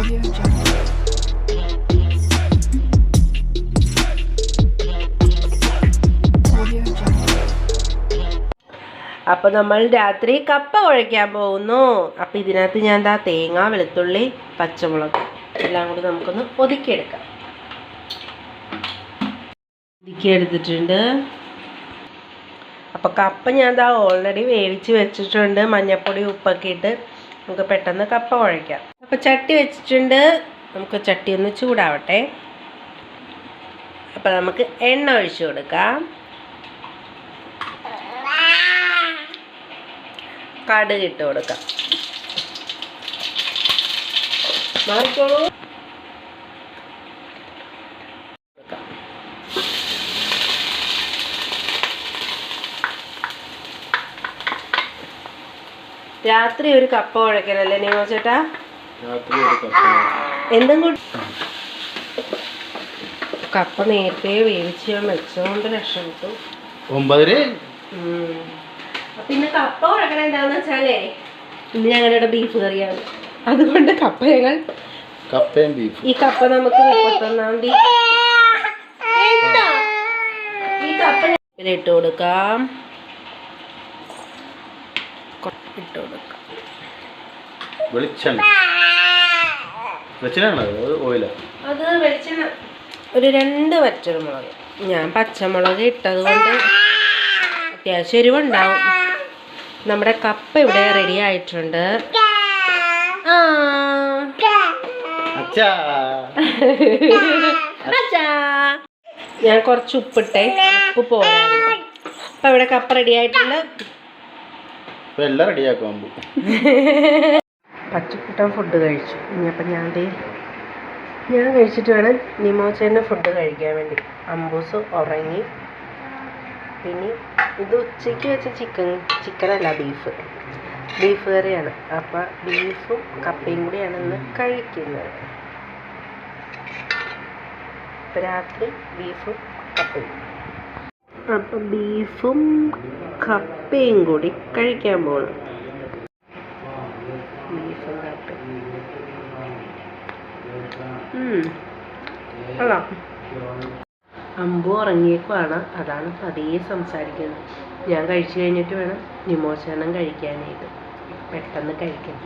അപ്പോൾ നമ്മൾ രാത്രി കപ്പ കുഴയ്ക്കാൻ പോകുന്നു. അപ്പോൾ ഇതിനകത്ത് ഞാൻ തേങ്ങ, വെളുത്തുള്ളി, പച്ചമുളക് എല്ലാം കൂടി നമുക്കൊന്ന് ഒതുക്കിയെടുക്കാം. ഒതുക്കിയെടുത്തിട്ടുണ്ട്. അപ്പോൾ കപ്പ ഞാൻ ഓൾറെഡി വേവിച്ച് വെച്ചിട്ടുണ്ട്. മഞ്ഞൾപ്പൊടി, ഉപ്പൊക്കെ ഇട്ട് നമുക്ക് പെട്ടെന്ന് കപ്പ കുഴയ്ക്കാം. അപ്പോൾ ചട്ടി വെച്ചിട്ടുണ്ട്. നമുക്ക് ചട്ടി ഒന്ന് ചൂടാവട്ടെ. അപ്പോൾ നമുക്ക് എണ്ണ ഒഴിച്ചു കൊടുക്കാം. കടുക് ഇട്ട് കൊടുക്കാം. മാറിക്കോളൂ. രാത്രി ഒരു കപ്പ കുഴക്കലല്ലേ നിമോ ചേട്ടാ? എന്തും കൂടി കപ്പ നേരത്തെ വേവിച്ച് ഞാൻ വെച്ചോണ്ട് രക്ഷപ്പെട്ടു. 9. പിന്നെ കപ്പ കുഴക്കണ എന്താന്ന് വെച്ചാലേ ഇന്ന് ഞങ്ങളുടെ ബീഫ് കറിയാണ്. അതുകൊണ്ട് കപ്പയും ബീഫ്. ഈ കപ്പ നമുക്ക് 31-ാം തീയതി ഈ കപ്പ ഇട്ട് കൊടുക്കാം. ഇട്ട് കൊടുക്കാം. വെളിച്ചെണ്ണ ഓയിലാ? അത് വെളിച്ചെണ്ണ. ഒരു 2 വറ്റൽമുളക്. ഞാൻ പച്ചമുളക് ഇട്ടത് കൊണ്ട് അത്യാവശ്യം എരിവുണ്ടാവും. നമ്മുടെ കപ്പ ഇവിടെ റെഡി ആയിട്ടുണ്ട്. ഞാൻ കുറച്ച് ഉപ്പിട്ടെ, ഉപ്പ് പോരായിരുന്നു. അപ്പൊ ഇവിടെ കപ്പ റെഡി ആയിട്ടുണ്ട്. എല്ലാം റെഡിയാക്കാം. പച്ചക്കുട്ടൻ ഫുഡ് കഴിച്ചു. ഇനിയപ്പം ഞാൻ കഴിച്ചിട്ട് വേണം നിമോച്ചേൻ്റെ ഫുഡ് കഴിക്കാൻ വേണ്ടി. അമ്പൂസ് ഉറങ്ങി. പിന്നെ ഇത് ഉച്ചയ്ക്ക് വെച്ച ചിക്കനല്ല, ബീഫ് കറിയാണ്. അപ്പം ബീഫും കപ്പയും കൂടിയാണ് ഇന്ന് കഴിക്കുന്നത്. ഇപ്പം രാത്രി ബീഫും കപ്പയും. അപ്പം ബീഫും കപ്പയും കൂടി കഴിക്കാൻ പോകണം. ബീഫും കപ്പയും അതാ. അമ്പു ഉറങ്ങിയേക്കുവാണ്. അതാണ് പതിയെ സംസാരിക്കുന്നത്. ഞാൻ കഴിച്ചു കഴിഞ്ഞിട്ട് വേണം നിമോശനം കഴിക്കാനായിട്ട്. പെട്ടെന്ന് കഴിക്കാം.